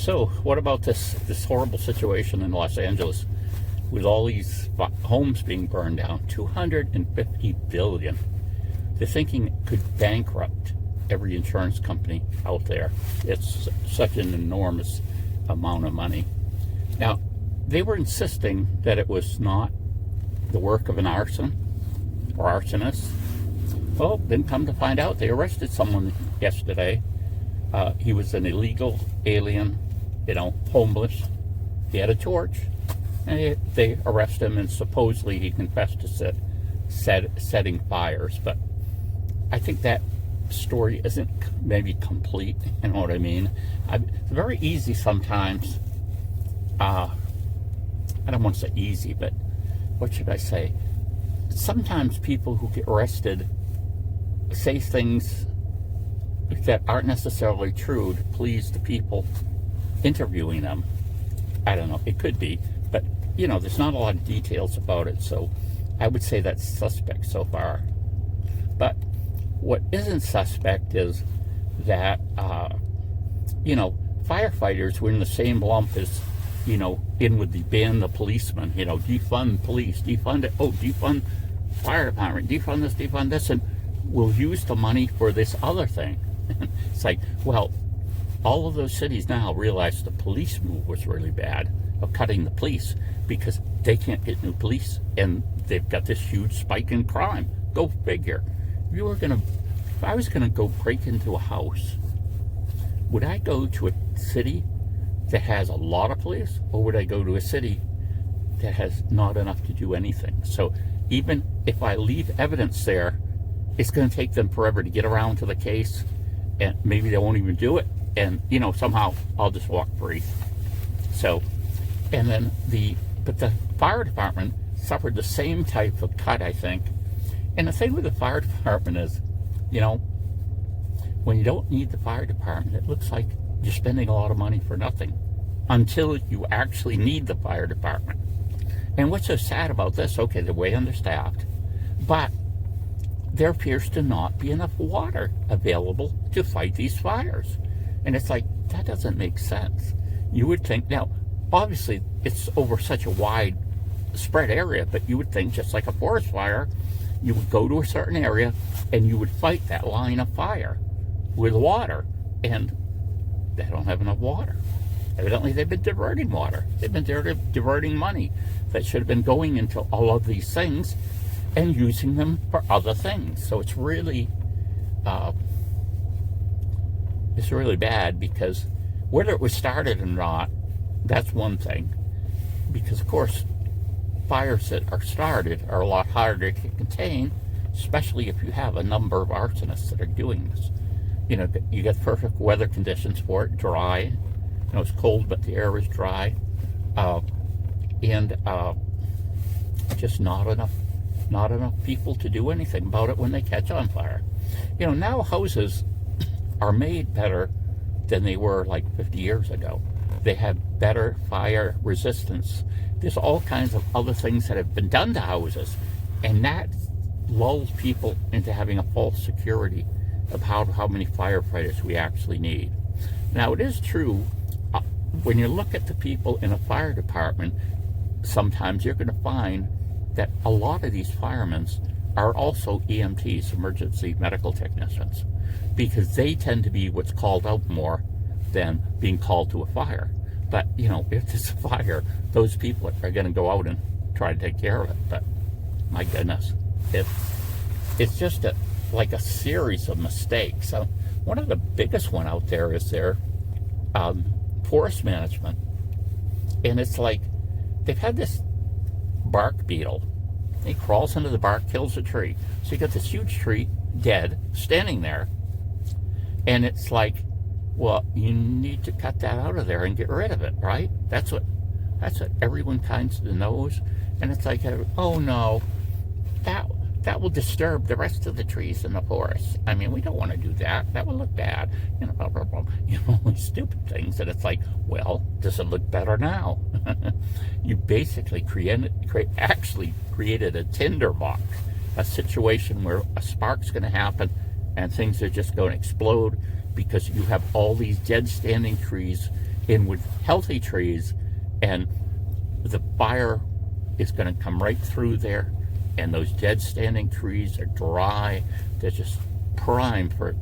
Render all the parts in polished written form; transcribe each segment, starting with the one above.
So, what about this horrible situation in Los Angeles with all these homes being burned down? $250 billion. They're thinking it could bankrupt every insurance company out there. It's such an enormous amount of money. Now, they were insisting that it was not the work of an arson or arsonist. Well, then come to find out, they arrested someone yesterday. He was an illegal alien, homeless. He had a torch, and they arrested him, and supposedly he confessed to setting fires. But I think that story isn't maybe complete, you know what I mean? It's very easy sometimes. I don't want to say easy, but what should I say? Sometimes people who get arrested say things that aren't necessarily true to please the people interviewing them. I don't know, it could be, but there's not a lot of details about it, so I would say that's suspect so far. But what isn't suspect is that firefighters were in the same lump as in with the ban the policemen, defund police, defund it, defund fire department, defund this, and we'll use the money for this other thing. It's like, well, all of those cities now realize the police move was really bad of cutting the police because they can't get new police and they've got this huge spike in crime. Go figure. If I was gonna go break into a house, would I go to a city that has a lot of police, or would I go to a city that has not enough to do anything? So even if I leave evidence there, it's going to take them forever to get around to the case, and maybe they won't even do it, and somehow I'll just walk free. So, and then the fire department suffered the same type of cut, I think. And the thing with the fire department is, when you don't need the fire department, it looks like you're spending a lot of money for nothing until you actually need the fire department. And what's so sad about this, okay, they're way understaffed, but there appears to not be enough water available to fight these fires. And it's like, that doesn't make sense. You would think, now, obviously, it's over such a wide spread area, but you would think just like a forest fire, you would go to a certain area and you would fight that line of fire with water. And they don't have enough water. Evidently, they've been diverting water. They've been diverting money that should have been going into all of these things and using them for other things. So it's really bad, because whether it was started or not, that's one thing. Because, of course, fires that are started are a lot harder to contain, especially if you have a number of arsonists that are doing this. You get perfect weather conditions for it, dry. It's cold, but the air is dry. And just not enough people to do anything about it when they catch on fire. Now houses are made better than they were like 50 years ago. They have better fire resistance. There's all kinds of other things that have been done to houses, and that lulls people into having a false security of how many firefighters we actually need. Now, it is true, when you look at the people in a fire department, sometimes you're going to find that a lot of these firemen are also EMTs, emergency medical technicians, because they tend to be what's called out more than being called to a fire. But, if there's a fire, those people are going to go out and try to take care of it. But, my goodness, it's just like a series of mistakes. So one of the biggest one out there is their forest management. And it's like, they've had this bark beetle. He crawls into the bark, kills a tree. So you got this huge tree, dead, standing there. And it's like, well, you need to cut that out of there and get rid of it, right? That's what everyone kind of knows. And it's like, oh no, that will disturb the rest of the trees in the forest. I mean, we don't want to do that. That will look bad. Blah, blah, blah. Stupid things. And it's like, well, does it look better now? You basically actually created a tinderbox, a situation where a spark's going to happen and things are just going to explode because you have all these dead standing trees in with healthy trees, and the fire is going to come right through there, and those dead standing trees are dry. They're just primed for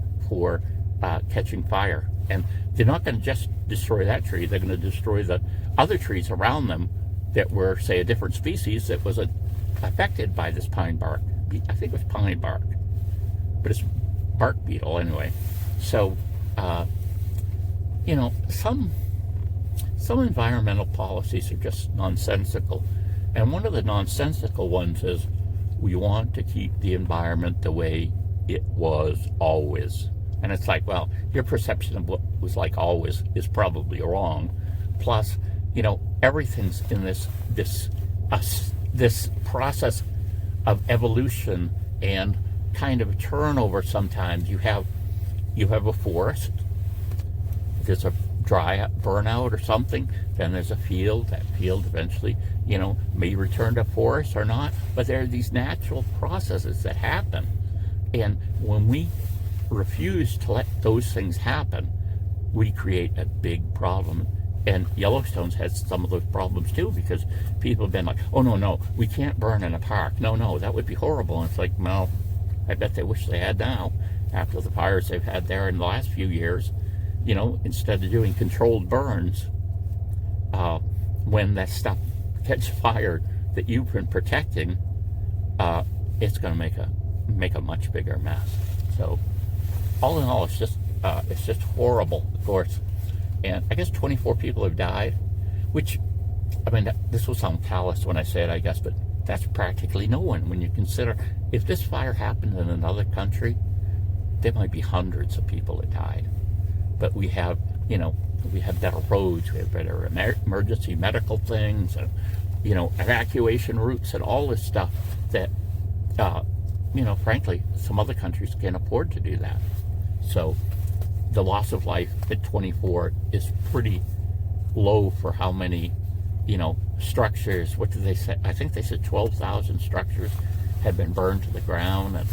catching fire. And they're not going to just destroy that tree. They're going to destroy the other trees around them that were, say, a different species that was affected by this pine bark. I think it was pine bark, but it's bark beetle anyway. So, you know, some environmental policies are just nonsensical. And one of the nonsensical ones is we want to keep the environment the way it was always. And it's like, well, your perception of what was like always is probably wrong. Plus, you know, everything's in this process of evolution and kind of a turnover. Sometimes you have a forest, there's a dry burnout or something, then there's a field. That field eventually, you know, may return to forest or not, but there are these natural processes that happen. And when we refuse to let those things happen, we create a big problem. And Yellowstone's had some of those problems too, because people have been like, oh no, we can't burn in a park. No, that would be horrible. And it's like, well, I bet they wish they had now, after the fires they've had there in the last few years. You know, instead of doing controlled burns, when that stuff catches fire that you've been protecting, it's going to make a much bigger mess. So, all in all, it's just horrible, of course. And I guess 24 people have died, which, I mean, this will sound callous when I say it, I guess, but that's practically no one when you consider if this fire happened in another country, there might be hundreds of people that died. But we have, you know, we have better roads, we have better emergency medical things, and, you know, evacuation routes and all this stuff that, you know, frankly, some other countries can't afford to do that. So the loss of life at 24 is pretty low for how many, you know, structures. What did they say? I think they said 12,000 structures had been burned to the ground, and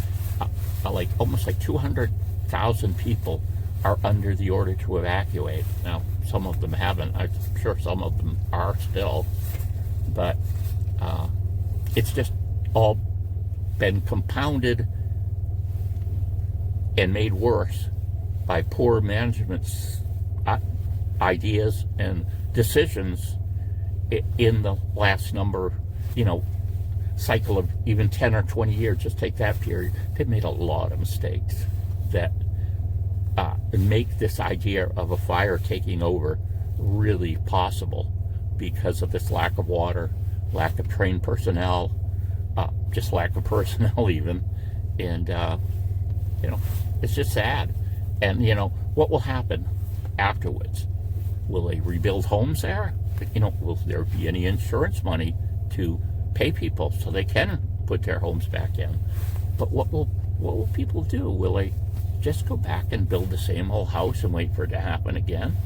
like almost like 200,000 people are under the order to evacuate. Now, some of them haven't. I'm sure some of them are still, but it's just all been compounded and made worse by poor management's ideas and decisions in the last number, you know, cycle of even 10 or 20 years. Just take that period. They've made a lot of mistakes that make this idea of a fire taking over really possible because of this lack of water, lack of trained personnel, just lack of personnel even. And, you know, it's just sad. And, you know, what will happen afterwards? Will they rebuild homes there? You know, will there be any insurance money to pay people so they can put their homes back in? But what will people do? Will they just go back and build the same old house and wait for it to happen again?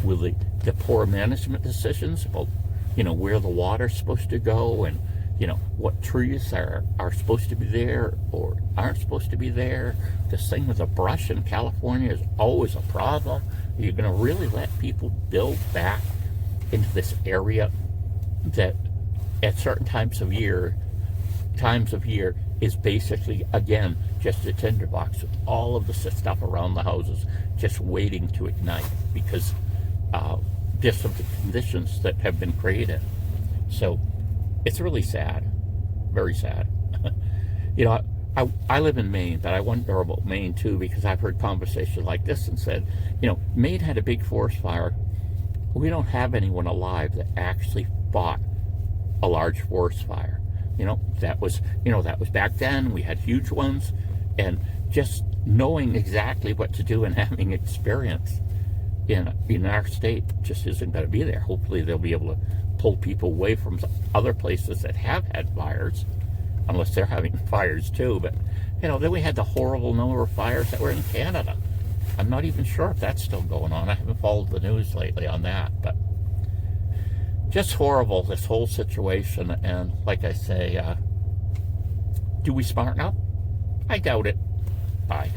Will the poor management decisions about, you know, where the water's supposed to go and, you know, what trees are supposed to be there or aren't supposed to be there? This thing with the brush in California is always a problem. You're going to really let people build back into this area that at certain times of year is basically, again, just a tinderbox with all of the stuff around the houses just waiting to ignite because just of the conditions that have been created. So it's really sad, very sad. You know, I live in Maine, but I wonder about Maine too, because I've heard conversations like this and said, you know, Maine had a big forest fire. We don't have anyone alive that actually fought a large forest fire. You know, that was back then. We had huge ones, and just knowing exactly what to do and having experience in our state just isn't going to be there. Hopefully they'll be able to pull people away from other places that have had fires, unless they're having fires too. But, you know, then we had the horrible number of fires that were in Canada. I'm not even sure if that's still going on. I haven't followed the news lately on that, but just horrible, this whole situation. And like I say, do we smarten up? I doubt it. Bye.